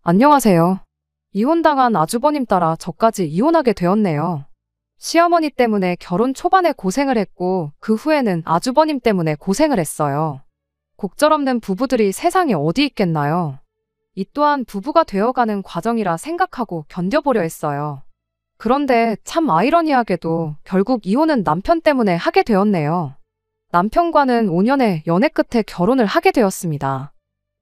안녕하세요. 이혼당한 아주버님 따라 저까지 이혼하게 되었네요. 시어머니 때문에 결혼 초반에 고생을 했고 그 후에는 아주버님 때문에 고생을 했어요. 곡절없는 부부들이 세상에 어디 있겠나요? 이 또한 부부가 되어가는 과정이라 생각하고 견뎌보려 했어요. 그런데 참 아이러니하게도 결국 이혼은 남편 때문에 하게 되었네요. 남편과는 5년의 연애 끝에 결혼을 하게 되었습니다.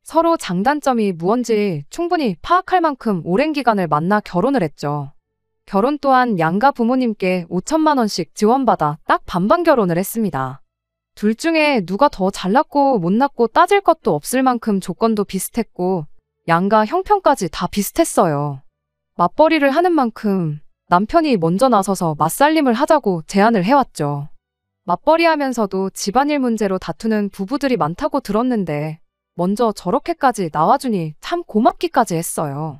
서로 장단점이 무언지 충분히 파악할 만큼 오랜 기간을 만나 결혼을 했죠. 결혼 또한 양가 부모님께 5천만 원씩 지원받아 딱 반반 결혼을 했습니다. 둘 중에 누가 더 잘났고 못났고 따질 것도 없을 만큼 조건도 비슷했고 양가 형편까지 다 비슷했어요. 맞벌이를 하는 만큼 남편이 먼저 나서서 맞살림을 하자고 제안을 해왔죠. 맞벌이 하면서도 집안일 문제로 다투는 부부들이 많다고 들었는데 먼저 저렇게까지 나와주니 참 고맙기까지 했어요.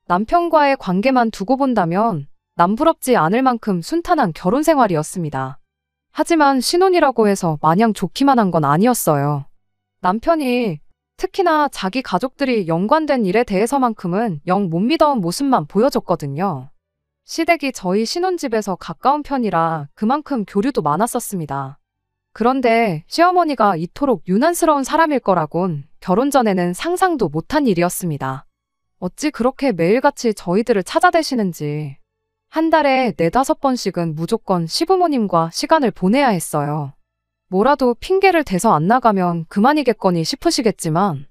남편과의 관계만 두고 본다면 남부럽지 않을 만큼 순탄한 결혼 생활이었습니다. 하지만 신혼이라고 해서 마냥 좋기만 한 건 아니었어요. 남편이 특히나 자기 가족들이 연관된 일에 대해서만큼은 영 못 믿어온 모습만 보여줬거든요. 시댁이 저희 신혼집에서 가까운 편이라 그만큼 교류도 많았었습니다. 그런데 시어머니가 이토록 유난스러운 사람일 거라곤 결혼 전에는 상상도 못한 일이었습니다. 어찌 그렇게 매일같이 저희들을 찾아대시는지. 한 달에 4~5번씩은 무조건 시부모님과 시간을 보내야 했어요. 뭐라도 핑계를 대서 안 나가면 그만이겠거니 싶으시겠지만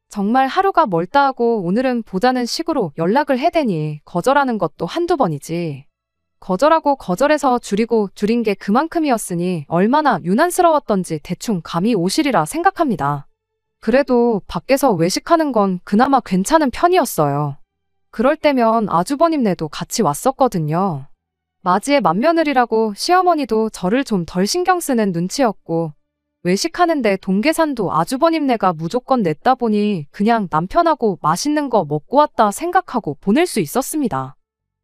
정말 하루가 멀다 하고 오늘은 보자는 식으로 연락을 해대니 거절하는 것도 한두 번이지. 거절하고 거절해서 줄이고 줄인 게 그만큼이었으니 얼마나 유난스러웠던지 대충 감이 오시리라 생각합니다. 그래도 밖에서 외식하는 건 그나마 괜찮은 편이었어요. 그럴 때면 아주버님네도 같이 왔었거든요. 맞이의 맏며느리라고 시어머니도 저를 좀 덜 신경 쓰는 눈치였고 외식하는데 동계산도 아주버님네가 무조건 냈다 보니 그냥 남편하고 맛있는 거 먹고 왔다 생각하고 보낼 수 있었습니다.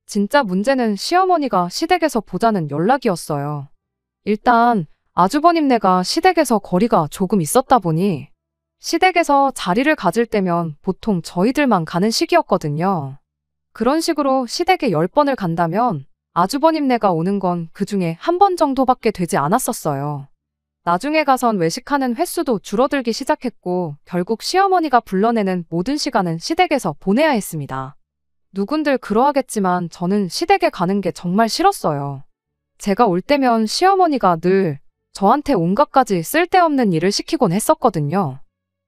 진짜 문제는 시어머니가 시댁에서 보자는 연락이었어요. 일단 아주버님네가 시댁에서 거리가 조금 있었다 보니 시댁에서 자리를 가질 때면 보통 저희들만 가는 시기였거든요. 그런 식으로 시댁에 10번을 간다면 아주버님네가 오는 건 그중에 한 번 정도밖에 되지 않았었어요. 나중에 가선 외식하는 횟수도 줄어들기 시작했고 결국 시어머니가 불러내는 모든 시간은 시댁에서 보내야 했습니다. 누군들 그러하겠지만 저는 시댁에 가는 게 정말 싫었어요. 제가 올 때면 시어머니가 늘 저한테 온갖 가지 쓸데없는 일을 시키곤 했었거든요.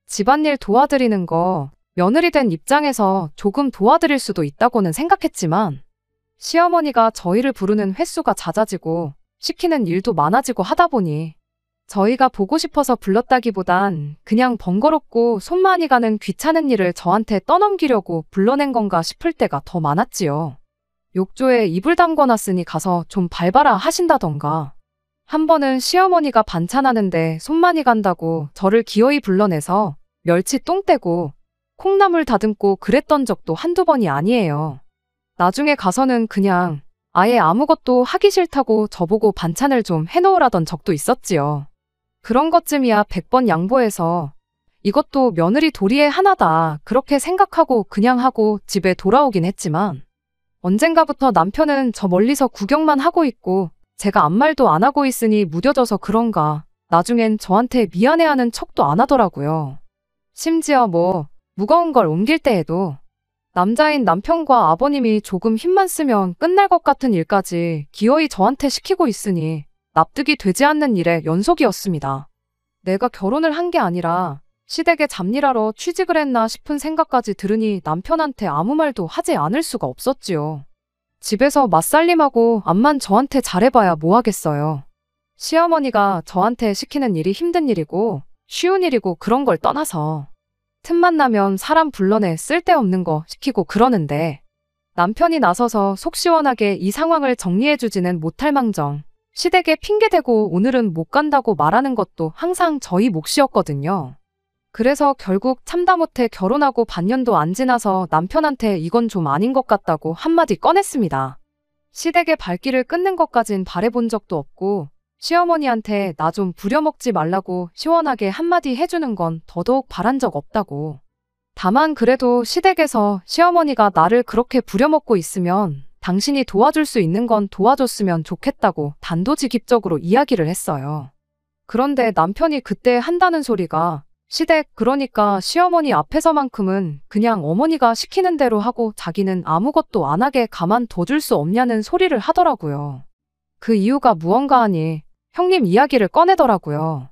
집안일 도와드리는 거 며느리 된 입장에서 조금 도와드릴 수도 있다고는 생각했지만 시어머니가 저희를 부르는 횟수가 잦아지고 시키는 일도 많아지고 하다 보니 저희가 보고 싶어서 불렀다기보단 그냥 번거롭고 손 많이 가는 귀찮은 일을 저한테 떠넘기려고 불러낸 건가 싶을 때가 더 많았지요. 욕조에 이불 담궈놨으니 가서 좀 밟아라 하신다던가. 한 번은 시어머니가 반찬하는데 손 많이 간다고 저를 기어이 불러내서 멸치 똥 떼고 콩나물 다듬고 그랬던 적도 한두 번이 아니에요. 나중에 가서는 그냥 아예 아무것도 하기 싫다고 저보고 반찬을 좀 해놓으라던 적도 있었지요. 그런 것쯤이야 100번 양보해서 이것도 며느리 도리의 하나다 그렇게 생각하고 그냥 하고 집에 돌아오긴 했지만 언젠가부터 남편은 저 멀리서 구경만 하고 있고 제가 아무 말도 안 하고 있으니 무뎌져서 그런가 나중엔 저한테 미안해하는 척도 안 하더라고요. 심지어 무거운 걸 옮길 때에도 남자인 남편과 아버님이 조금 힘만 쓰면 끝날 것 같은 일까지 기어이 저한테 시키고 있으니 납득이 되지 않는 일의 연속이었습니다. 내가 결혼을 한 게 아니라 시댁에 잡일하러 취직을 했나 싶은 생각까지 들으니 남편한테 아무 말도 하지 않을 수가 없었지요. 집에서 맞살림하고 암만 저한테 잘해봐야 뭐 하겠어요. 시어머니가 저한테 시키는 일이 힘든 일이고 쉬운 일이고 그런 걸 떠나서 틈만 나면 사람 불러내 쓸데없는 거 시키고 그러는데 남편이 나서서 속 시원하게 이 상황을 정리해주지는 못할 망정 시댁에 핑계대고 오늘은 못 간다고 말하는 것도 항상 저희 몫이었거든요. 그래서 결국 참다 못해 결혼하고 반년도 안 지나서 남편한테 이건 좀 아닌 것 같다고 한마디 꺼냈습니다. 시댁의 발길을 끊는 것까진 바래본 적도 없고 시어머니한테 나 좀 부려먹지 말라고 시원하게 한마디 해주는 건 더더욱 바란 적 없다고. 다만 그래도 시댁에서 시어머니가 나를 그렇게 부려먹고 있으면 당신이 도와줄 수 있는 건 도와줬으면 좋겠다고 단도직입적으로 이야기를 했어요. 그런데 남편이 그때 한다는 소리가 시댁, 그러니까 시어머니 앞에서만큼은 그냥 어머니가 시키는 대로 하고 자기는 아무것도 안 하게 가만둬줄 수 없냐는 소리를 하더라고요. 그 이유가 무언가 하니 형님 이야기를 꺼내더라고요.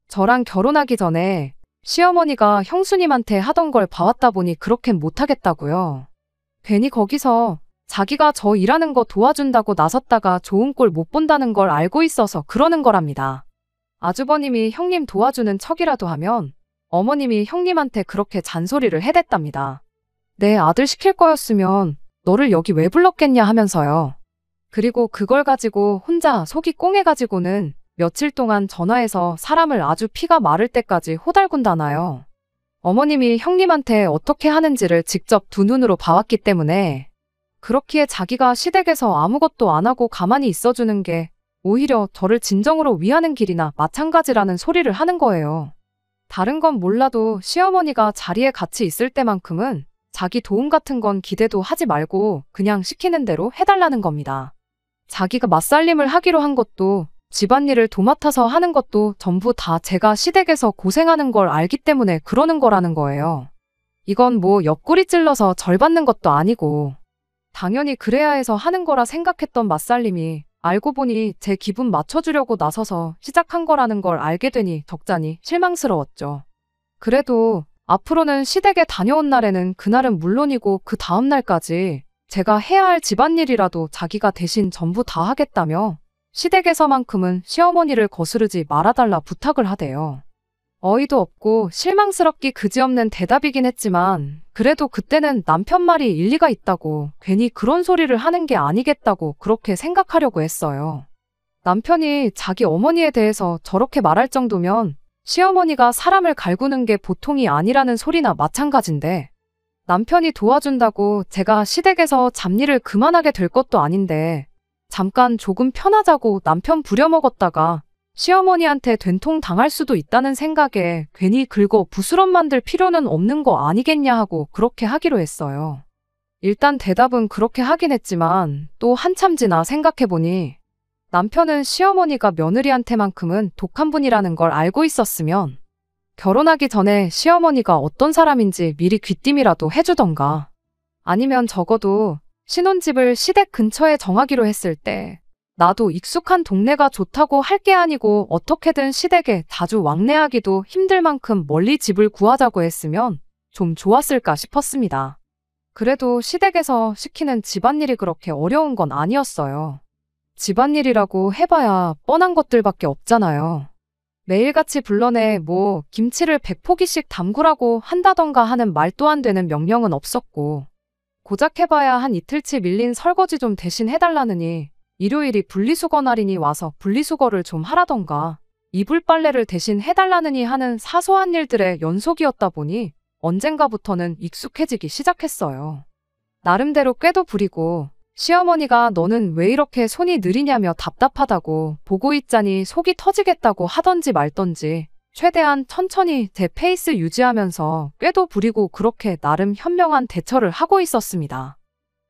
저랑 결혼하기 전에 시어머니가 형수님한테 하던 걸 봐왔다 보니 그렇게 못하겠다고요. 괜히 거기서 자기가 저 일하는 거 도와준다고 나섰다가 좋은 꼴 못 본다는 걸 알고 있어서 그러는 거랍니다. 아주버님이 형님 도와주는 척이라도 하면 어머님이 형님한테 그렇게 잔소리를 해댔답니다. 내 아들 시킬 거였으면 너를 여기 왜 불렀겠냐 하면서요. 그리고 그걸 가지고 혼자 속이 꽁해가지고는 며칠 동안 전화해서 사람을 아주 피가 마를 때까지 호달군다나요. 어머님이 형님한테 어떻게 하는지를 직접 두 눈으로 봐왔기 때문에 그렇기에 자기가 시댁에서 아무것도 안 하고 가만히 있어주는 게 오히려 저를 진정으로 위하는 길이나 마찬가지라는 소리를 하는 거예요. 다른 건 몰라도 시어머니가 자리에 같이 있을 때만큼은 자기 도움 같은 건 기대도 하지 말고 그냥 시키는 대로 해달라는 겁니다. 자기가 맞살림을 하기로 한 것도 집안일을 도맡아서 하는 것도 전부 다 제가 시댁에서 고생하는 걸 알기 때문에 그러는 거라는 거예요. 이건 뭐 옆구리 찔러서 절 받는 것도 아니고 당연히 그래야 해서 하는 거라 생각했던 맞살림이 알고 보니 제 기분 맞춰주려고 나서서 시작한 거라는 걸 알게 되니 적잖이 실망스러웠죠. 그래도 앞으로는 시댁에 다녀온 날에는 그날은 물론이고 그 다음 날까지 제가 해야 할 집안일이라도 자기가 대신 전부 다 하겠다며 시댁에서만큼은 시어머니를 거스르지 말아달라 부탁을 하대요. 어이도 없고 실망스럽기 그지없는 대답이긴 했지만 그래도 그때는 남편 말이 일리가 있다고 괜히 그런 소리를 하는 게 아니겠다고 그렇게 생각하려고 했어요. 남편이 자기 어머니에 대해서 저렇게 말할 정도면 시어머니가 사람을 갈구는 게 보통이 아니라는 소리나 마찬가지인데 남편이 도와준다고 제가 시댁에서 잡일을 그만하게 될 것도 아닌데 잠깐 조금 편하자고 남편 부려먹었다가 시어머니한테 된통 당할 수도 있다는 생각에 괜히 긁어 부스럼 만들 필요는 없는 거 아니겠냐 하고 그렇게 하기로 했어요. 일단 대답은 그렇게 하긴 했지만 또 한참 지나 생각해보니 남편은 시어머니가 며느리한테만큼은 독한 분이라는 걸 알고 있었으면 결혼하기 전에 시어머니가 어떤 사람인지 미리 귀띔이라도 해주던가 아니면 적어도 신혼집을 시댁 근처에 정하기로 했을 때 나도 익숙한 동네가 좋다고 할 게 아니고 어떻게든 시댁에 자주 왕래하기도 힘들 만큼 멀리 집을 구하자고 했으면 좀 좋았을까 싶었습니다. 그래도 시댁에서 시키는 집안일이 그렇게 어려운 건 아니었어요. 집안일이라고 해봐야 뻔한 것들밖에 없잖아요. 매일같이 불러내 뭐 김치를 100포기씩 담그라고 한다던가 하는 말도 안 되는 명령은 없었고 고작 해봐야 한 이틀치 밀린 설거지 좀 대신 해달라느니 일요일이 분리수거 날이니 와서 분리수거를 좀 하라던가 이불 빨래를 대신 해달라느니 하는 사소한 일들의 연속이었다 보니 언젠가부터는 익숙해지기 시작했어요. 나름대로 꾀도 부리고 시어머니가 너는 왜 이렇게 손이 느리냐며 답답하다고 보고 있자니 속이 터지겠다고 하던지 말던지 최대한 천천히 제 페이스 유지하면서 꾀도 부리고 그렇게 나름 현명한 대처를 하고 있었습니다.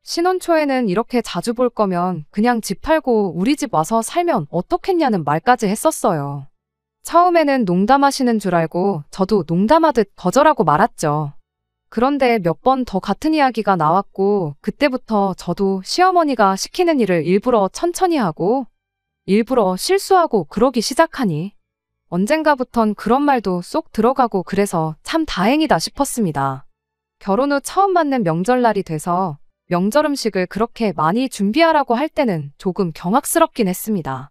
신혼 초에는 이렇게 자주 볼 거면 그냥 집 팔고 우리 집 와서 살면 어떻겠냐는 말까지 했었어요. 처음에는 농담하시는 줄 알고 저도 농담하듯 거절하고 말았죠. 그런데 몇 번 더 같은 이야기가 나왔고 그때부터 저도 시어머니가 시키는 일을 일부러 천천히 하고 일부러 실수하고 그러기 시작하니 언젠가부턴 그런 말도 쏙 들어가고 그래서 참 다행이다 싶었습니다. 결혼 후 처음 맞는 명절날이 돼서 명절 음식을 그렇게 많이 준비하라고 할 때는 조금 경악스럽긴 했습니다.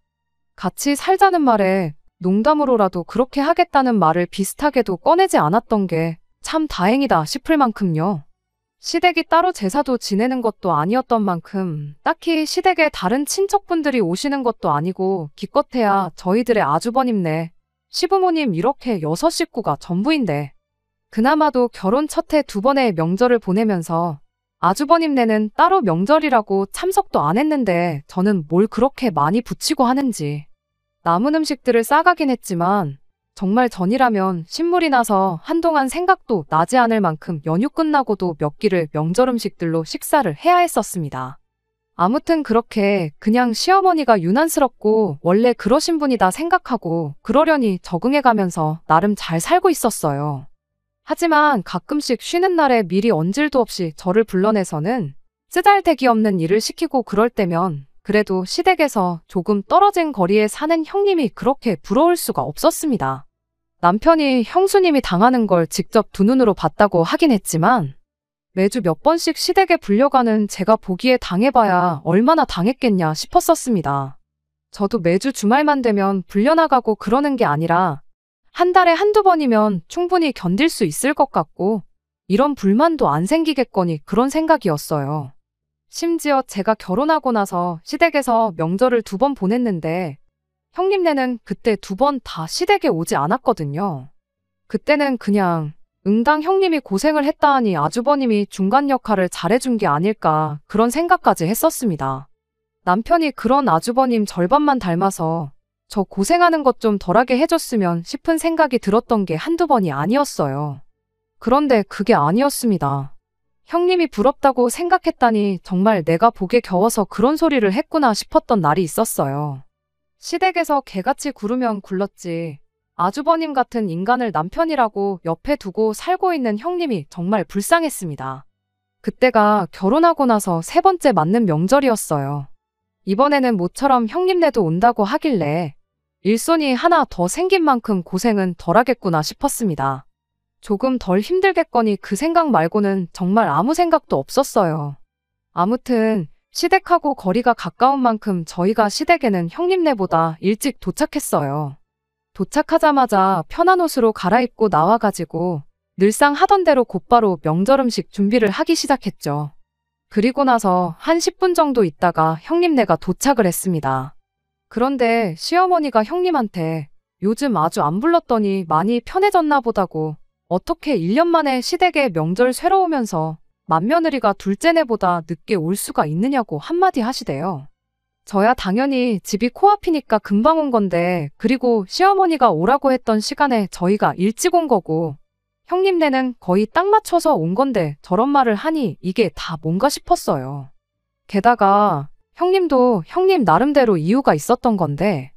같이 살자는 말에 농담으로라도 그렇게 하겠다는 말을 비슷하게도 꺼내지 않았던 게 참 다행이다 싶을 만큼요. 시댁이 따로 제사도 지내는 것도 아니었던 만큼 딱히 시댁에 다른 친척분들이 오시는 것도 아니고 기껏해야 저희들의 아주버님네, 시부모님 이렇게 6식구가 전부인데 그나마도 결혼 첫 해 2번의 명절을 보내면서 아주버님네는 따로 명절이라고 참석도 안 했는데 저는 뭘 그렇게 많이 붙이고 하는지 남은 음식들을 싸가긴 했지만 정말 전이라면 신물이 나서 한동안 생각도 나지 않을 만큼 연휴 끝나고도 몇 끼를 명절 음식들로 식사를 해야 했었습니다. 아무튼 그렇게 그냥 시어머니가 유난스럽고 원래 그러신 분이다 생각하고 그러려니 적응해가면서 나름 잘 살고 있었어요. 하지만 가끔씩 쉬는 날에 미리 언질도 없이 저를 불러내서는 쓰잘데기 없는 일을 시키고 그럴 때면 그래도 시댁에서 조금 떨어진 거리에 사는 형님이 그렇게 부러울 수가 없었습니다. 남편이 형수님이 당하는 걸 직접 두 눈으로 봤다고 하긴 했지만 매주 몇 번씩 시댁에 불려가는 제가 보기에 당해봐야 얼마나 당했겠냐 싶었었습니다. 저도 매주 주말만 되면 불려나가고 그러는 게 아니라 한 달에 한두 번이면 충분히 견딜 수 있을 것 같고 이런 불만도 안 생기겠거니 그런 생각이었어요. 심지어 제가 결혼하고 나서 시댁에서 명절을 2번 보냈는데 형님네는 그때 2번 다 시댁에 오지 않았거든요. 그때는 그냥 응당 형님이 고생을 했다 하니 아주버님이 중간 역할을 잘해준 게 아닐까 그런 생각까지 했었습니다. 남편이 그런 아주버님 절반만 닮아서 저 고생하는 것 좀 덜하게 해줬으면 싶은 생각이 들었던 게 한두 번이 아니었어요. 그런데 그게 아니었습니다. 형님이 부럽다고 생각했다니 정말 내가 복에 겨워서 그런 소리를 했구나 싶었던 날이 있었어요. 시댁에서 개같이 굴으면 굴렀지. 아주버님 같은 인간을 남편이라고 옆에 두고 살고 있는 형님이 정말 불쌍했습니다. 그때가 결혼하고 나서 3번째 맞는 명절이었어요. 이번에는 모처럼 형님네도 온다고 하길래 일손이 하나 더 생긴 만큼 고생은 덜하겠구나 싶었습니다. 조금 덜 힘들겠거니 그 생각 말고는 정말 아무 생각도 없었어요. 아무튼 시댁하고 거리가 가까운 만큼 저희가 시댁에는 형님네보다 일찍 도착했어요. 도착하자마자 편한 옷으로 갈아입고 나와가지고 늘상 하던 대로 곧바로 명절 음식 준비를 하기 시작했죠. 그리고 나서 한 10분 정도 있다가 형님네가 도착을 했습니다. 그런데 시어머니가 형님한테 요즘 아주 안 불렀더니 많이 편해졌나 보다고 어떻게 1년 만에 시댁에 명절 쇠러 오면서 맏며느리가 둘째네보다 늦게 올 수가 있느냐고 한마디 하시대요. 저야 당연히 집이 코앞이니까 금방 온 건데 그리고 시어머니가 오라고 했던 시간에 저희가 일찍 온 거고 형님네는 거의 딱 맞춰서 온 건데 저런 말을 하니 이게 다 뭔가 싶었어요. 게다가 형님도 형님 나름대로 이유가 있었던 건데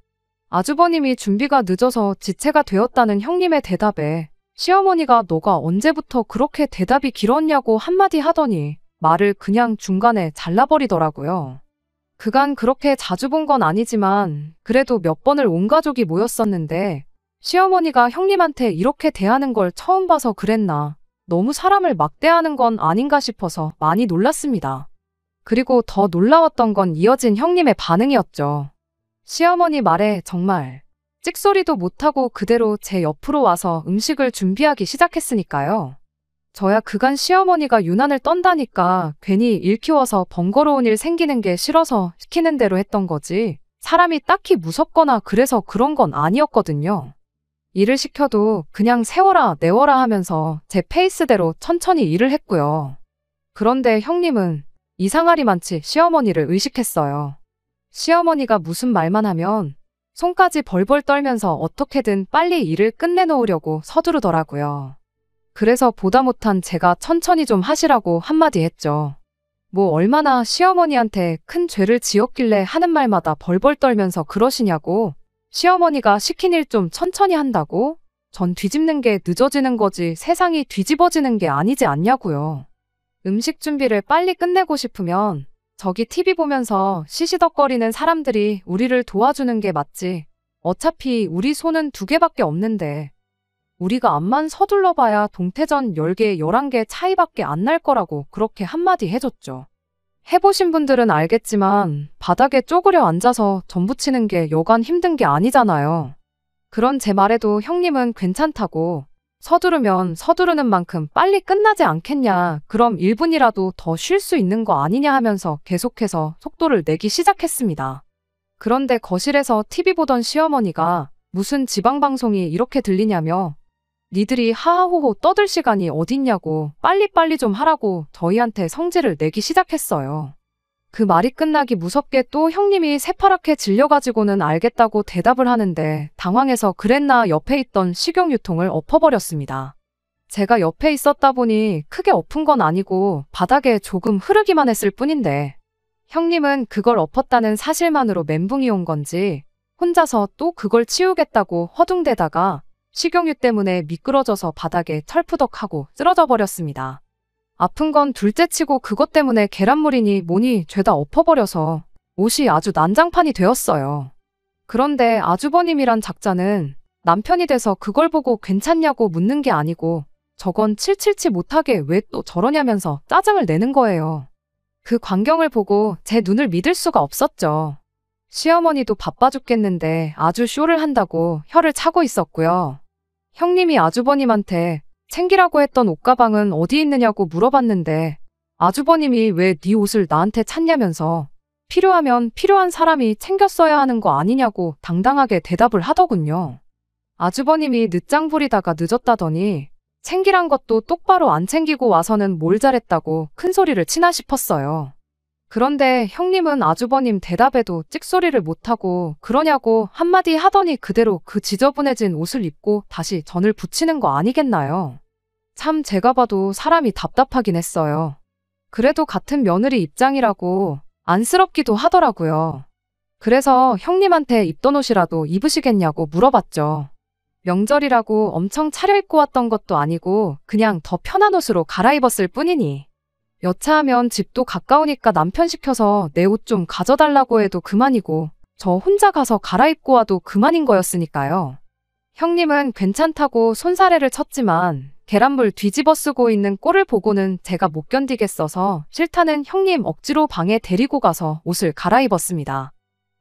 아주버님이 준비가 늦어서 지체가 되었다는 형님의 대답에 시어머니가 너가 언제부터 그렇게 대답이 길었냐고 한마디 하더니 말을 그냥 중간에 잘라버리더라고요. 그간 그렇게 자주 본 건 아니지만 그래도 몇 번을 온 가족이 모였었는데 시어머니가 형님한테 이렇게 대하는 걸 처음 봐서 그랬나 너무 사람을 막대하는 건 아닌가 싶어서 많이 놀랐습니다. 그리고 더 놀라웠던 건 이어진 형님의 반응이었죠. 시어머니 말에 정말 찍소리도 못하고 그대로 제 옆으로 와서 음식을 준비하기 시작했으니까요. 저야 그간 시어머니가 유난을 떤다니까 괜히 일 키워서 번거로운 일 생기는 게 싫어서 시키는 대로 했던 거지 사람이 딱히 무섭거나 그래서 그런 건 아니었거든요. 일을 시켜도 그냥 세워라 내워라 하면서 제 페이스대로 천천히 일을 했고요. 그런데 형님은 이상하리만치 시어머니를 의식했어요. 시어머니가 무슨 말만 하면 손까지 벌벌 떨면서 어떻게든 빨리 일을 끝내놓으려고 서두르더라고요. 그래서 보다 못한 제가 천천히 좀 하시라고 한마디 했죠. 뭐 얼마나 시어머니한테 큰 죄를 지었길래 하는 말마다 벌벌 떨면서 그러시냐고. 시어머니가 시킨 일 좀 천천히 한다고? 전 뒤집는 게 늦어지는 거지 세상이 뒤집어지는 게 아니지 않냐고요. 음식 준비를 빨리 끝내고 싶으면 저기 TV 보면서 시시덕거리는 사람들이 우리를 도와주는 게 맞지. 어차피 우리 손은 2개밖에 없는데 우리가 암만 서둘러봐야 동태전 10개, 11개 차이밖에 안 날 거라고 그렇게 한마디 해줬죠. 해보신 분들은 알겠지만 바닥에 쪼그려 앉아서 전 부치는 게 여간 힘든 게 아니잖아요. 그런 제 말에도 형님은 괜찮다고 서두르면 서두르는 만큼 빨리 끝나지 않겠냐. 그럼 1분이라도 더 쉴 수 있는 거 아니냐 하면서 계속해서 속도를 내기 시작했습니다. 그런데 거실에서 TV 보던 시어머니가 무슨 지방방송이 이렇게 들리냐며 니들이 하하호호 떠들 시간이 어딨냐고 빨리빨리 좀 하라고 저희한테 성질을 내기 시작했어요. 그 말이 끝나기 무섭게 또 형님이 새파랗게 질려가지고는 알겠다고 대답을 하는데 당황해서 그랬나 옆에 있던 식용유통을 엎어버렸습니다. 제가 옆에 있었다 보니 크게 엎은 건 아니고 바닥에 조금 흐르기만 했을 뿐인데 형님은 그걸 엎었다는 사실만으로 멘붕이 온 건지 혼자서 또 그걸 치우겠다고 허둥대다가 식용유 때문에 미끄러져서 바닥에 철푸덕하고 쓰러져 버렸습니다. 아픈 건 둘째치고 그것 때문에 계란물이니 뭐니 죄다 엎어버려서 옷이 아주 난장판이 되었어요. 그런데 아주버님이란 작자는 남편이 돼서 그걸 보고 괜찮냐고 묻는 게 아니고 저건 칠칠치 못하게 왜 또 저러냐면서 짜증을 내는 거예요. 그 광경을 보고 제 눈을 믿을 수가 없었죠. 시어머니도 바빠 죽겠는데 아주 쇼를 한다고 혀를 차고 있었고요. 형님이 아주버님한테 챙기라고 했던 옷가방은 어디 있느냐고 물어봤는데 아주버님이 왜 네 옷을 나한테 찾냐면서 필요하면 필요한 사람이 챙겼어야 하는 거 아니냐고 당당하게 대답을 하더군요. 아주버님이 늦장 부리다가 늦었다더니 챙기란 것도 똑바로 안 챙기고 와서는 뭘 잘했다고 큰 소리를 치나 싶었어요. 그런데 형님은 아주버님 대답에도 찍소리를 못하고 그러냐고 한마디 하더니 그대로 그 지저분해진 옷을 입고 다시 전을 붙이는 거 아니겠나요? 참 제가 봐도 사람이 답답하긴 했어요. 그래도 같은 며느리 입장이라고 안쓰럽기도 하더라고요. 그래서 형님한테 입던 옷이라도 입으시겠냐고 물어봤죠. 명절이라고 엄청 차려입고 왔던 것도 아니고 그냥 더 편한 옷으로 갈아입었을 뿐이니. 여차하면 집도 가까우니까 남편 시켜서 내 옷 좀 가져달라고 해도 그만이고 저 혼자 가서 갈아입고 와도 그만인 거였으니까요. 형님은 괜찮다고 손사래를 쳤지만 계란물 뒤집어 쓰고 있는 꼴을 보고는 제가 못 견디겠어서 싫다는 형님 억지로 방에 데리고 가서 옷을 갈아입었습니다.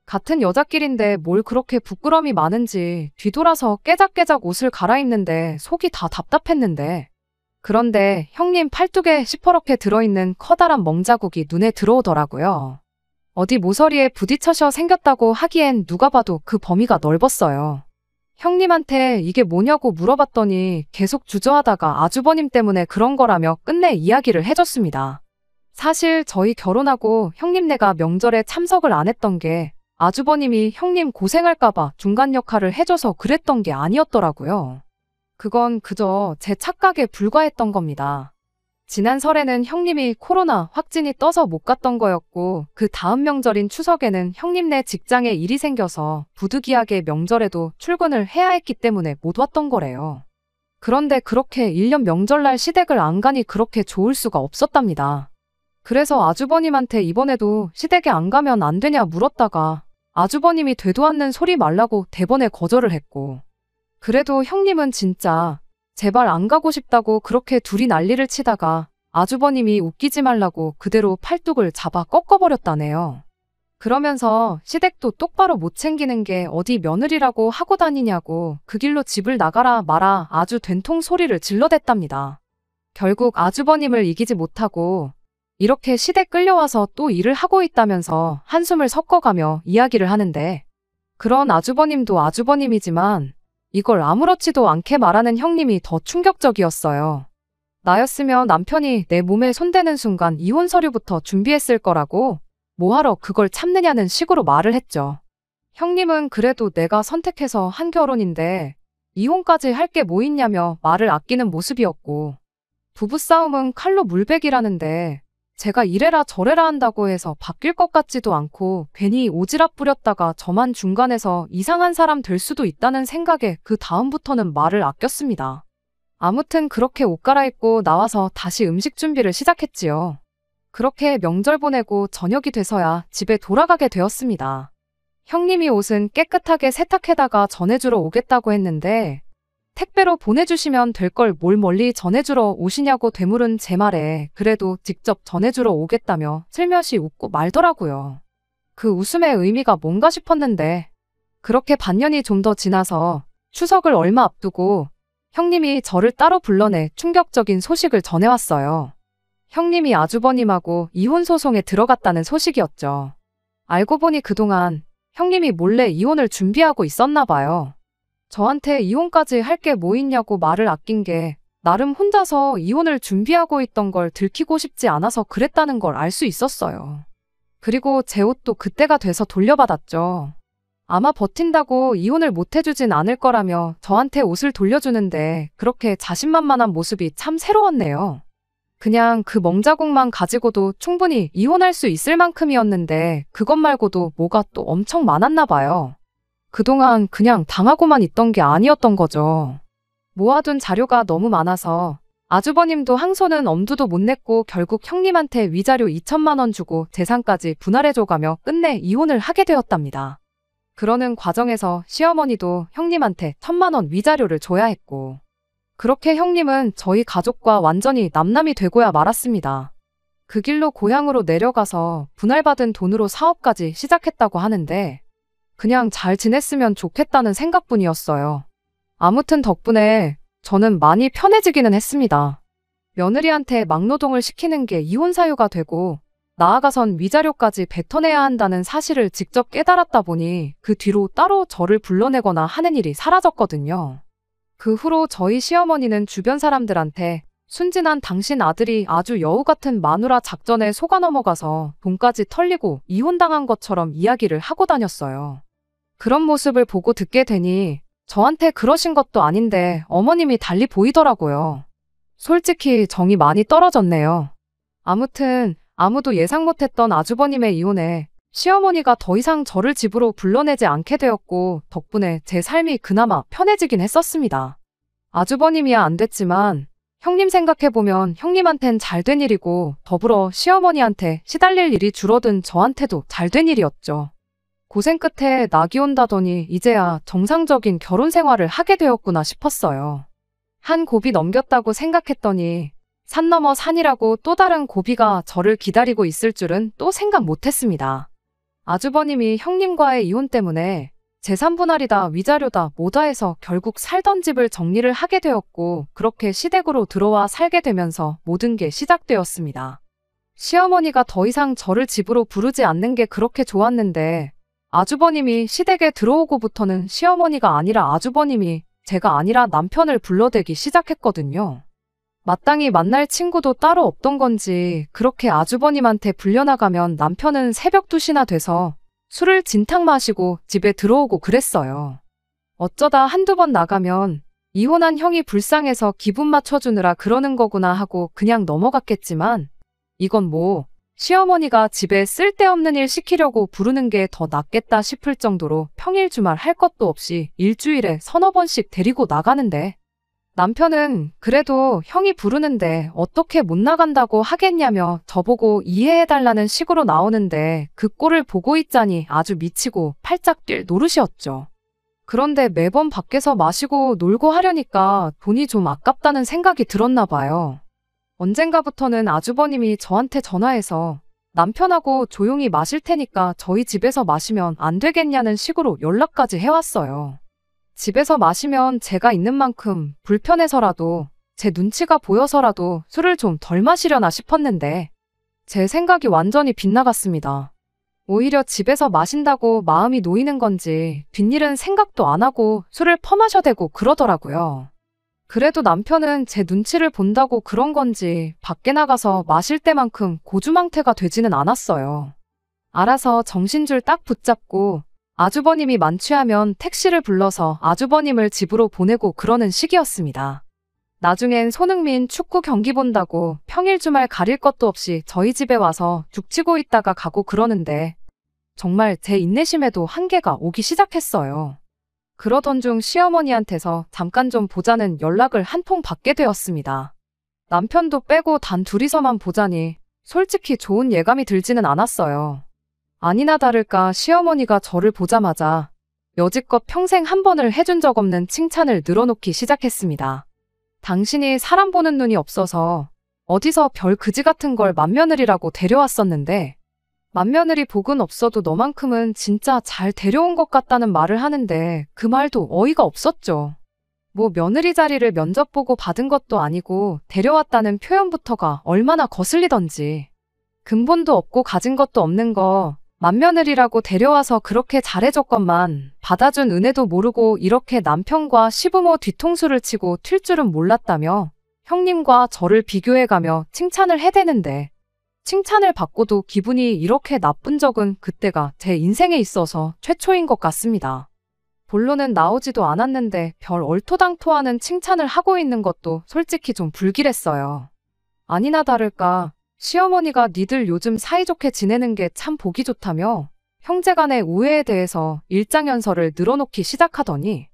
같은 여자끼리인데 뭘 그렇게 부끄럼이 많은지 뒤돌아서 깨작깨작 옷을 갈아입는데 속이 다 답답했는데 그런데 형님 팔뚝에 시퍼렇게 들어있는 커다란 멍자국이 눈에 들어오더라고요. 어디 모서리에 부딪혀서 생겼다고 하기엔 누가 봐도 그 범위가 넓었어요. 형님한테 이게 뭐냐고 물어봤더니 계속 주저하다가 아주버님 때문에 그런 거라며 끝내 이야기를 해줬습니다. 사실 저희 결혼하고 형님네가 명절에 참석을 안 했던 게 아주버님이 형님 고생할까봐 중간 역할을 해줘서 그랬던 게 아니었더라고요. 그건 그저 제 착각에 불과했던 겁니다. 지난 설에는 형님이 코로나 확진이 떠서 못 갔던 거였고 그 다음 명절인 추석에는 형님네 직장에 일이 생겨서 부득이하게 명절에도 출근을 해야 했기 때문에 못 왔던 거래요. 그런데 그렇게 1년 명절날 시댁을 안 가니 그렇게 좋을 수가 없었답니다. 그래서 아주버님한테 이번에도 시댁에 안 가면 안 되냐 물었다가 아주버님이 되도 않는 소리 말라고 대번에 거절을 했고 그래도 형님은 진짜 제발 안 가고 싶다고 그렇게 둘이 난리를 치다가 아주버님이 웃기지 말라고 그대로 팔뚝을 잡아 꺾어버렸다네요. 그러면서 시댁도 똑바로 못 챙기는 게 어디 며느리라고 하고 다니냐고 그 길로 집을 나가라 마라 아주 된통 소리를 질러댔답니다. 결국 아주버님을 이기지 못하고 이렇게 시댁 끌려와서 또 일을 하고 있다면서 한숨을 섞어가며 이야기를 하는데 그런 아주버님도 아주버님이지만 이걸 아무렇지도 않게 말하는 형님이 더 충격적이었어요. 나였으면 남편이 내 몸에 손대는 순간 이혼 서류부터 준비했을 거라고 뭐하러 그걸 참느냐는 식으로 말을 했죠. 형님은 그래도 내가 선택해서 한 결혼인데 이혼까지 할 게 뭐 있냐며 말을 아끼는 모습이었고 부부싸움은 칼로 물베기라는데 제가 이래라 저래라 한다고 해서 바뀔 것 같지도 않고 괜히 오지랖 부렸다가 저만 중간에서 이상한 사람 될 수도 있다는 생각에 그 다음부터는 말을 아꼈습니다. 아무튼 그렇게 옷 갈아입고 나와서 다시 음식 준비를 시작했지요. 그렇게 명절 보내고 저녁이 돼서야 집에 돌아가게 되었습니다. 형님이 옷은 깨끗하게 세탁해다가 전해주러 오겠다고 했는데 택배로 보내주시면 될 걸 뭘 멀리 전해주러 오시냐고 되물은 제 말에 그래도 직접 전해주러 오겠다며 슬며시 웃고 말더라고요. 그 웃음의 의미가 뭔가 싶었는데 그렇게 반년이 좀 더 지나서 추석을 얼마 앞두고 형님이 저를 따로 불러내 충격적인 소식을 전해왔어요. 형님이 아주버님하고 이혼 소송에 들어갔다는 소식이었죠. 알고 보니 그동안 형님이 몰래 이혼을 준비하고 있었나 봐요. 저한테 이혼까지 할 게 뭐 있냐고 말을 아낀 게 나름 혼자서 이혼을 준비하고 있던 걸 들키고 싶지 않아서 그랬다는 걸 알 수 있었어요. 그리고 제 옷도 그때가 돼서 돌려받았죠. 아마 버틴다고 이혼을 못 해주진 않을 거라며 저한테 옷을 돌려주는데 그렇게 자신만만한 모습이 참 새로웠네요. 그냥 그 멍자국만 가지고도 충분히 이혼할 수 있을 만큼이었는데 그것 말고도 뭐가 또 엄청 많았나 봐요. 그동안 그냥 당하고만 있던 게 아니었던 거죠. 모아둔 자료가 너무 많아서 아주버님도 항소는 엄두도 못 냈고 결국 형님한테 위자료 2천만 원 주고 재산까지 분할해줘가며 끝내 이혼을 하게 되었답니다. 그러는 과정에서 시어머니도 형님한테 1,000만 원 위자료를 줘야 했고 그렇게 형님은 저희 가족과 완전히 남남이 되고야 말았습니다. 그 길로 고향으로 내려가서 분할받은 돈으로 사업까지 시작했다고 하는데 그냥 잘 지냈으면 좋겠다는 생각뿐이었어요. 아무튼 덕분에 저는 많이 편해지기는 했습니다. 며느리한테 막노동을 시키는 게 이혼 사유가 되고 나아가선 위자료까지 뱉어내야 한다는 사실을 직접 깨달았다 보니 그 뒤로 따로 저를 불러내거나 하는 일이 사라졌거든요. 그 후로 저희 시어머니는 주변 사람들한테 순진한 당신 아들이 아주 여우 같은 마누라 작전에 속아 넘어가서 돈까지 털리고 이혼당한 것처럼 이야기를 하고 다녔어요. 그런 모습을 보고 듣게 되니 저한테 그러신 것도 아닌데 어머님이 달리 보이더라고요. 솔직히 정이 많이 떨어졌네요. 아무튼 아무도 예상 못했던 아주버님의 이혼에 시어머니가 더 이상 저를 집으로 불러내지 않게 되었고 덕분에 제 삶이 그나마 편해지긴 했었습니다. 아주버님이야 안 됐지만 형님 생각해보면 형님한텐 잘된 일이고 더불어 시어머니한테 시달릴 일이 줄어든 저한테도 잘된 일이었죠. 고생 끝에 낙이 온다더니 이제야 정상적인 결혼 생활을 하게 되었구나 싶었어요. 한 고비 넘겼다고 생각했더니 산 넘어 산이라고 또 다른 고비가 저를 기다리고 있을 줄은 또 생각 못했습니다. 아주버님이 형님과의 이혼 때문에 재산 분할이다 위자료다 뭐다 해서 결국 살던 집을 정리를 하게 되었고 그렇게 시댁으로 들어와 살게 되면서 모든 게 시작되었습니다. 시어머니가 더 이상 저를 집으로 부르지 않는 게 그렇게 좋았는데 아주버님이 시댁에 들어오고부터는 시어머니가 아니라 아주버님이 제가 아니라 남편을 불러대기 시작했거든요. 마땅히 만날 친구도 따로 없던 건지 그렇게 아주버님한테 불려나가면 남편은 새벽 2시나 돼서 술을 진탕 마시고 집에 들어오고 그랬어요. 어쩌다 한두 번 나가면 이혼한 형이 불쌍해서 기분 맞춰주느라 그러는 거구나 하고 그냥 넘어갔겠지만 이건 뭐 시어머니가 집에 쓸데없는 일 시키려고 부르는 게 더 낫겠다 싶을 정도로 평일 주말 할 것도 없이 일주일에 서너 번씩 데리고 나가는데 남편은 그래도 형이 부르는데 어떻게 못 나간다고 하겠냐며 저보고 이해해달라는 식으로 나오는데 그 꼴을 보고 있자니 아주 미치고 팔짝 뛸 노릇이었죠. 그런데 매번 밖에서 마시고 놀고 하려니까 돈이 좀 아깝다는 생각이 들었나 봐요. 언젠가부터는 아주버님이 저한테 전화해서 남편하고 조용히 마실 테니까 저희 집에서 마시면 안 되겠냐는 식으로 연락까지 해왔어요. 집에서 마시면 제가 있는 만큼 불편해서라도 제 눈치가 보여서라도 술을 좀 덜 마시려나 싶었는데 제 생각이 완전히 빗나갔습니다. 오히려 집에서 마신다고 마음이 놓이는 건지 뒷일은 생각도 안 하고 술을 퍼마셔대고 그러더라고요. 그래도 남편은 제 눈치를 본다고 그런 건지 밖에 나가서 마실 때만큼 고주망태가 되지는 않았어요. 알아서 정신줄 딱 붙잡고 아주버님이 만취하면 택시를 불러서 아주버님을 집으로 보내고 그러는 시기였습니다. 나중엔 손흥민 축구 경기 본다고 평일 주말 가릴 것도 없이 저희 집에 와서 죽치고 있다가 가고 그러는데 정말 제 인내심에도 한계가 오기 시작했어요. 그러던 중 시어머니한테서 잠깐 좀 보자는 연락을 한 통 받게 되었습니다. 남편도 빼고 단 둘이서만 보자니 솔직히 좋은 예감이 들지는 않았어요. 아니나 다를까 시어머니가 저를 보자마자 여지껏 평생 한 번을 해준 적 없는 칭찬을 늘어놓기 시작했습니다. 당신이 사람 보는 눈이 없어서 어디서 별 그지 같은 걸 맏며느리라고 데려왔었는데 맏며느리 복은 없어도 너만큼은 진짜 잘 데려온 것 같다는 말을 하는데 그 말도 어이가 없었죠. 뭐 며느리 자리를 면접 보고 받은 것도 아니고 데려왔다는 표현부터가 얼마나 거슬리던지. 근본도 없고 가진 것도 없는 거 맏며느리라고 데려와서 그렇게 잘해줬건만 받아준 은혜도 모르고 이렇게 남편과 시부모 뒤통수를 치고 튈 줄은 몰랐다며 형님과 저를 비교해가며 칭찬을 해대는데 칭찬을 받고도 기분이 이렇게 나쁜 적은 그때가 제 인생에 있어서 최초인 것 같습니다. 본론은 나오지도 않았는데 별 얼토당토하는 칭찬을 하고 있는 것도 솔직히 좀 불길했어요. 아니나 다를까 시어머니가 니들 요즘 사이좋게 지내는 게 참 보기 좋다며 형제간의 우애에 대해서 일장연설을 늘어놓기 시작하더니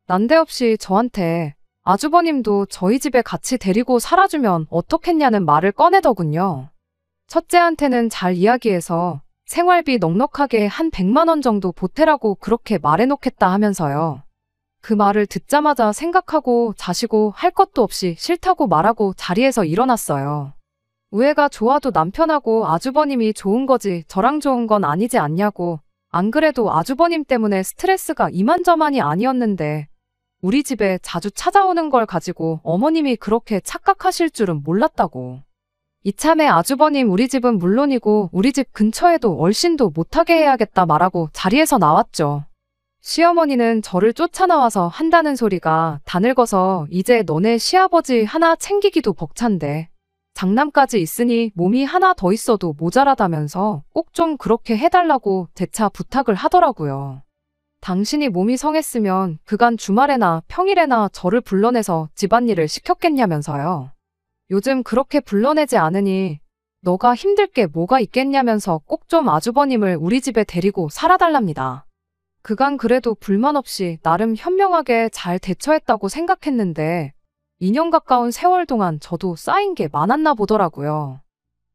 난데없이 저한테 아주버님도 저희 집에 같이 데리고 살아주면 어떻겠냐는 말을 꺼내더군요. 첫째한테는 잘 이야기해서 생활비 넉넉하게 한 100만 원 정도 보태라고 그렇게 말해놓겠다 하면서요. 그 말을 듣자마자 생각하고 자시고 할 것도 없이 싫다고 말하고 자리에서 일어났어요. 우애가 좋아도 남편하고 아주버님이 좋은 거지 저랑 좋은 건 아니지 않냐고. 안 그래도 아주버님 때문에 스트레스가 이만저만이 아니었는데 우리 집에 자주 찾아오는 걸 가지고 어머님이 그렇게 착각하실 줄은 몰랐다고. 이참에 아주버님 우리 집은 물론이고 우리 집 근처에도 얼씬도 못하게 해야겠다 말하고 자리에서 나왔죠. 시어머니는 저를 쫓아나와서 한다는 소리가 다 늙어서 이제 너네 시아버지 하나 챙기기도 벅찬데 장남까지 있으니 몸이 하나 더 있어도 모자라다면서 꼭 좀 그렇게 해달라고 재차 부탁을 하더라고요. 당신이 몸이 성했으면 그간 주말에나 평일에나 저를 불러내서 집안일을 시켰겠냐면서요. 요즘 그렇게 불러내지 않으니 너가 힘들 게 뭐가 있겠냐면서 꼭 좀 아주버님을 우리 집에 데리고 살아달랍니다. 그간 그래도 불만 없이 나름 현명하게 잘 대처했다고 생각했는데 2년 가까운 세월 동안 저도 쌓인 게 많았나 보더라고요.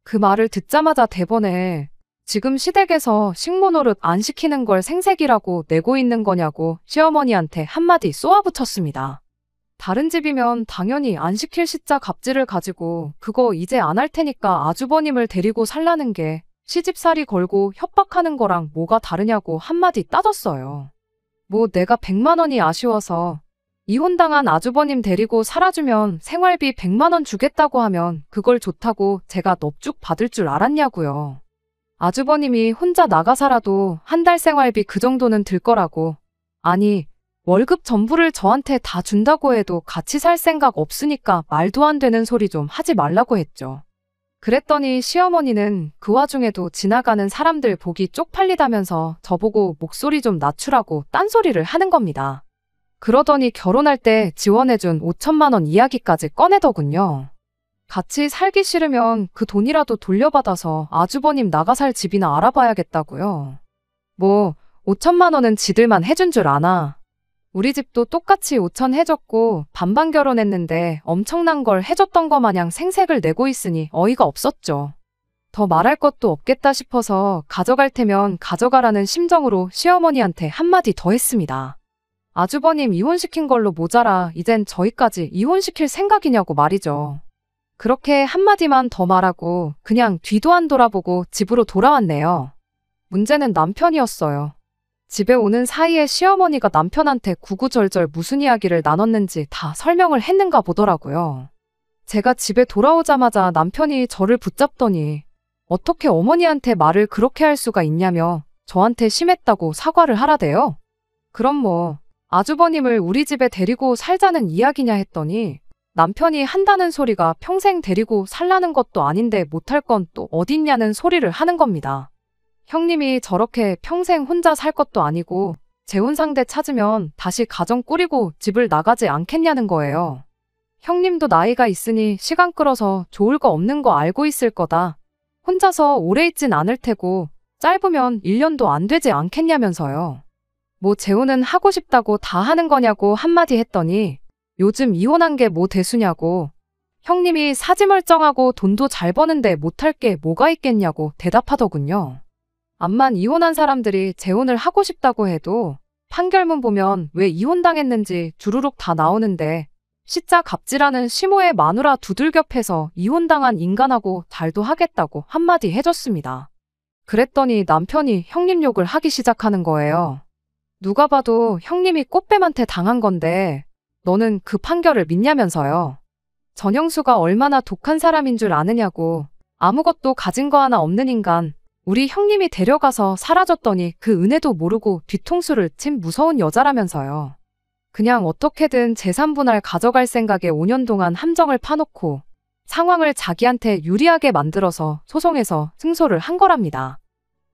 그 말을 듣자마자 대번에 지금 시댁에서 식모노릇 안 시키는 걸 생색이라고 내고 있는 거냐고 시어머니한테 한마디 쏘아붙였습니다. 다른 집이면 당연히 안 시킬 시자 갑질을 가지고 그거 이제 안 할 테니까 아주버님을 데리고 살라는 게 시집살이 걸고 협박하는 거랑 뭐가 다르냐고 한마디 따졌어요. 뭐 내가 100만 원이 아쉬워서 이혼당한 아주버님 데리고 살아주면 생활비 100만 원 주겠다고 하면 그걸 좋다고 제가 넙죽 받을 줄 알았냐고요. 아주버님이 혼자 나가 살아도 한 달 생활비 그 정도는 들 거라고. 아니 월급 전부를 저한테 다 준다고 해도 같이 살 생각 없으니까 말도 안 되는 소리 좀 하지 말라고 했죠. 그랬더니 시어머니는 그 와중에도 지나가는 사람들 보기 쪽팔리다면서 저보고 목소리 좀 낮추라고 딴소리를 하는 겁니다. 그러더니 결혼할 때 지원해준 5천만 원 이야기까지 꺼내더군요. 같이 살기 싫으면 그 돈이라도 돌려받아서 아주버님 나가 살 집이나 알아봐야겠다고요. 뭐 5천만 원은 지들만 해준 줄 아나. 우리 집도 똑같이 5천 해줬고 반반 결혼했는데 엄청난 걸 해줬던 거 마냥 생색을 내고 있으니 어이가 없었죠. 더 말할 것도 없겠다 싶어서 가져갈 테면 가져가라는 심정으로 시어머니한테 한마디 더 했습니다. 아주버님 이혼시킨 걸로 모자라 이젠 저희까지 이혼시킬 생각이냐고 말이죠. 그렇게 한마디만 더 말하고 그냥 뒤도 안 돌아보고 집으로 돌아왔네요. 문제는 남편이었어요. 집에 오는 사이에 시어머니가 남편한테 구구절절 무슨 이야기를 나눴는지 다 설명을 했는가 보더라고요. 제가 집에 돌아오자마자 남편이 저를 붙잡더니 어떻게 어머니한테 말을 그렇게 할 수가 있냐며 저한테 심했다고 사과를 하라대요. 그럼 뭐 아주버님을 우리 집에 데리고 살자는 이야기냐 했더니 남편이 한다는 소리가 평생 데리고 살라는 것도 아닌데 못할 건 또 어딨냐는 소리를 하는 겁니다. 형님이 저렇게 평생 혼자 살 것도 아니고 재혼 상대 찾으면 다시 가정 꾸리고 집을 나가지 않겠냐는 거예요. 형님도 나이가 있으니 시간 끌어서 좋을 거 없는 거 알고 있을 거다. 혼자서 오래 있진 않을 테고 짧으면 1년도 안 되지 않겠냐면서요. 뭐 재혼은 하고 싶다고 다 하는 거냐고 한마디 했더니 요즘 이혼한 게 뭐 대수냐고. 형님이 사지 멀쩡하고 돈도 잘 버는데 못할 게 뭐가 있겠냐고 대답하더군요. 암만 이혼한 사람들이 재혼을 하고 싶다고 해도 판결문 보면 왜 이혼당했는지 주르륵 다 나오는데 시자 갑질하는 시모의 마누라 두들겨 패서 이혼당한 인간하고 잘도 하겠다고 한마디 해줬습니다. 그랬더니 남편이 형님 욕을 하기 시작하는 거예요. 누가 봐도 형님이 꽃뱀한테 당한 건데 너는 그 판결을 믿냐면서요. 전영수가 얼마나 독한 사람인 줄 아느냐고. 아무것도 가진 거 하나 없는 인간. 우리 형님이 데려가서 사라졌더니 그 은혜도 모르고 뒤통수를 친 무서운 여자라면서요. 그냥 어떻게든 재산 분할 가져갈 생각에 5년 동안 함정을 파놓고 상황을 자기한테 유리하게 만들어서 소송해서 승소를 한 거랍니다.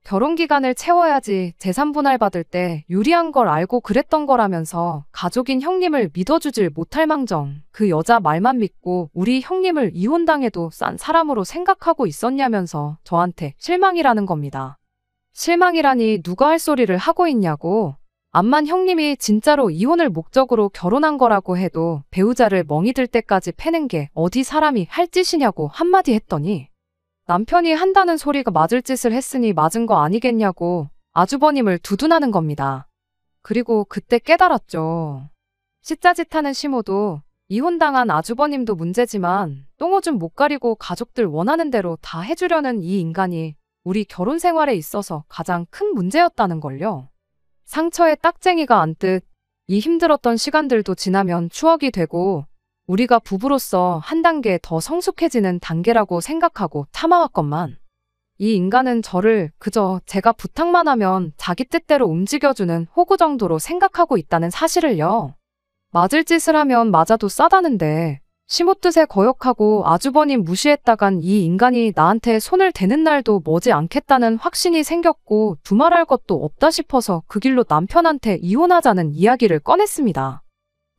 결혼 기간을 채워야지 재산 분할 받을 때 유리한 걸 알고 그랬던 거라면서 가족인 형님을 믿어주질 못할 망정 그 여자 말만 믿고 우리 형님을 이혼당해도 싼 사람으로 생각하고 있었냐면서 저한테 실망이라는 겁니다. 실망이라니 누가 할 소리를 하고 있냐고. 암만 형님이 진짜로 이혼을 목적으로 결혼한 거라고 해도 배우자를 멍이 들 때까지 패는 게 어디 사람이 할 짓이냐고 한마디 했더니 남편이 한다는 소리가 맞을 짓을 했으니 맞은 거 아니겠냐고 아주버님을 두둔하는 겁니다. 그리고 그때 깨달았죠. 시짜짓하는 시모도 이혼당한 아주버님도 문제지만 똥오줌 못 가리고 가족들 원하는 대로 다 해주려는 이 인간이 우리 결혼 생활에 있어서 가장 큰 문제였다는 걸요. 상처에 딱쟁이가 앉듯 이 힘들었던 시간들도 지나면 추억이 되고 우리가 부부로서 한 단계 더 성숙해지는 단계라고 생각하고 참아왔건만 이 인간은 저를 그저 제가 부탁만 하면 자기 뜻대로 움직여주는 호구 정도로 생각하고 있다는 사실을요. 맞을 짓을 하면 맞아도 싸다는데 시모 뜻에 거역하고 아주버님 무시했다간 이 인간이 나한테 손을 대는 날도 머지 않겠다는 확신이 생겼고 두말할 것도 없다 싶어서 그 길로 남편한테 이혼하자는 이야기를 꺼냈습니다.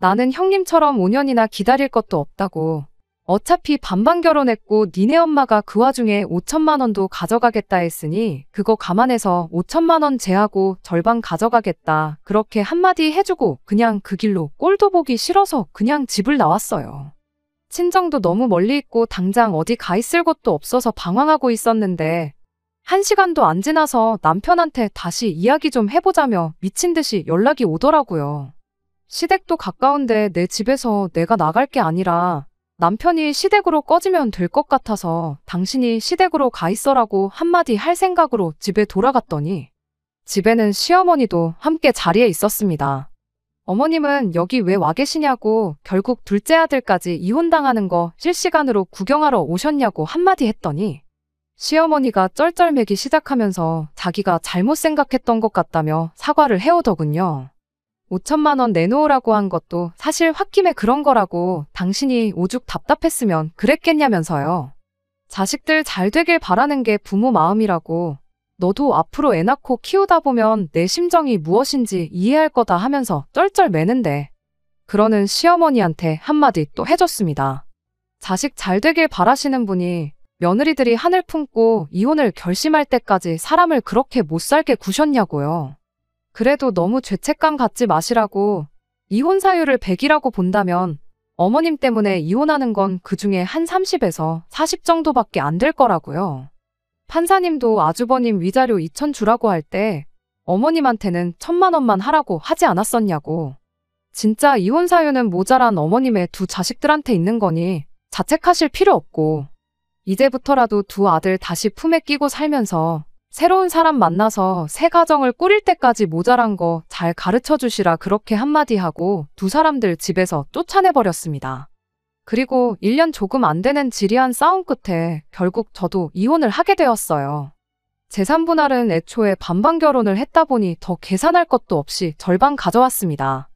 나는 형님처럼 5년이나 기다릴 것도 없다고. 어차피 반반 결혼했고 니네 엄마가 그 와중에 5천만 원도 가져가겠다 했으니 그거 감안해서 5천만 원 제하고 절반 가져가겠다. 그렇게 한마디 해주고 그냥 그 길로 꼴도 보기 싫어서 그냥 집을 나왔어요. 친정도 너무 멀리 있고 당장 어디 가 있을 곳도 없어서 방황하고 있었는데 1시간도 안 지나서 남편한테 다시 이야기 좀 해보자며 미친 듯이 연락이 오더라고요. 시댁도 가까운데 내 집에서 내가 나갈 게 아니라 남편이 시댁으로 꺼지면 될 것 같아서 당신이 시댁으로 가 있어라고 한마디 할 생각으로 집에 돌아갔더니 집에는 시어머니도 함께 자리에 있었습니다. 어머님은 여기 왜 와 계시냐고 결국 둘째 아들까지 이혼당하는 거 실시간으로 구경하러 오셨냐고 한마디 했더니 시어머니가 쩔쩔매기 시작하면서 자기가 잘못 생각했던 것 같다며 사과를 해오더군요. 5천만 원 내놓으라고 한 것도 사실 홧김에 그런 거라고 당신이 오죽 답답했으면 그랬겠냐면서요. 자식들 잘 되길 바라는 게 부모 마음이라고 너도 앞으로 애 낳고 키우다 보면 내 심정이 무엇인지 이해할 거다 하면서 쩔쩔매는데 그러는 시어머니한테 한마디 또 해줬습니다. 자식 잘 되길 바라시는 분이 며느리들이 한을 품고 이혼을 결심할 때까지 사람을 그렇게 못 살게 구셨냐고요. 그래도 너무 죄책감 갖지 마시라고. 이혼 사유를 100이라고 본다면 어머님 때문에 이혼하는 건 그중에 한 30에서 40 정도밖에 안 될 거라고요. 판사님도 아주버님 위자료 2천 주라고 할 때 어머님한테는 1,000만 원만 하라고 하지 않았었냐고. 진짜 이혼 사유는 모자란 어머님의 두 자식들한테 있는 거니 자책하실 필요 없고 이제부터라도 두 아들 다시 품에 끼고 살면서 새로운 사람 만나서 새 가정을 꾸릴 때까지 모자란 거 잘 가르쳐 주시라 그렇게 한마디 하고 두 사람들 집에서 쫓아내버렸습니다. 그리고 1년 조금 안 되는 지리한 싸움 끝에 결국 저도 이혼을 하게 되었어요. 재산 분할은 애초에 반반 결혼을 했다 보니 더 계산할 것도 없이 절반 가져왔습니다.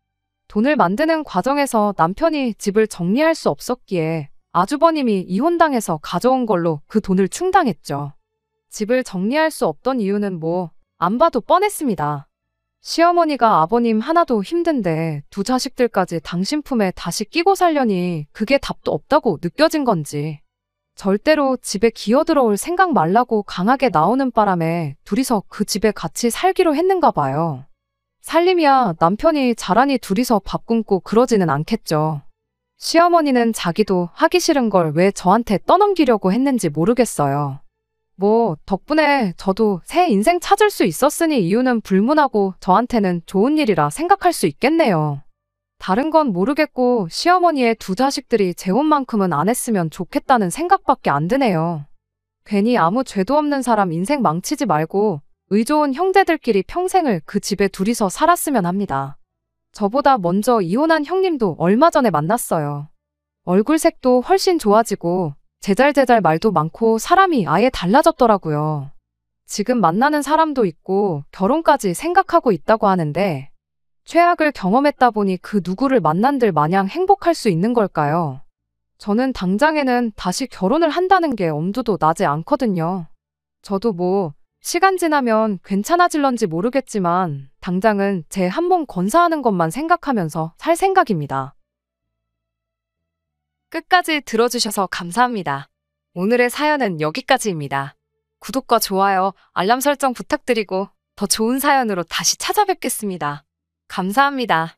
돈을 만드는 과정에서 남편이 집을 정리할 수 없었기에 아주버님이 이혼당해서 가져온 걸로 그 돈을 충당했죠. 집을 정리할 수 없던 이유는 안 봐도 뻔했습니다. 시어머니가 아버님 하나도 힘든데 두 자식들까지 당신 품에 다시 끼고 살려니 그게 답도 없다고 느껴진 건지 절대로 집에 기어들어올 생각 말라고 강하게 나오는 바람에 둘이서 그 집에 같이 살기로 했는가 봐요. 살림이야 남편이 자라니 둘이서 밥 굶고 그러지는 않겠죠. 시어머니는 자기도 하기 싫은 걸 왜 저한테 떠넘기려고 했는지 모르겠어요. 덕분에 저도 새 인생 찾을 수 있었으니 이유는 불문하고 저한테는 좋은 일이라 생각할 수 있겠네요. 다른 건 모르겠고 시어머니의 두 자식들이 재혼만큼은 안 했으면 좋겠다는 생각밖에 안 드네요. 괜히 아무 죄도 없는 사람 인생 망치지 말고 의 좋은 형제들끼리 평생을 그 집에 둘이서 살았으면 합니다. 저보다 먼저 이혼한 형님도 얼마 전에 만났어요. 얼굴색도 훨씬 좋아지고 제잘제잘 말도 많고 사람이 아예 달라졌더라고요. 지금 만나는 사람도 있고 결혼까지 생각하고 있다고 하는데 최악을 경험했다 보니 그 누구를 만난들 마냥 행복할 수 있는 걸까요? 저는 당장에는 다시 결혼을 한다는 게 엄두도 나지 않거든요. 저도 뭐, 시간 지나면 괜찮아질런지 모르겠지만, 당장은 제 한 몸 건사하는 것만 생각하면서 살 생각입니다. 끝까지 들어주셔서 감사합니다. 오늘의 사연은 여기까지입니다. 구독과 좋아요, 알람 설정 부탁드리고 더 좋은 사연으로 다시 찾아뵙겠습니다. 감사합니다.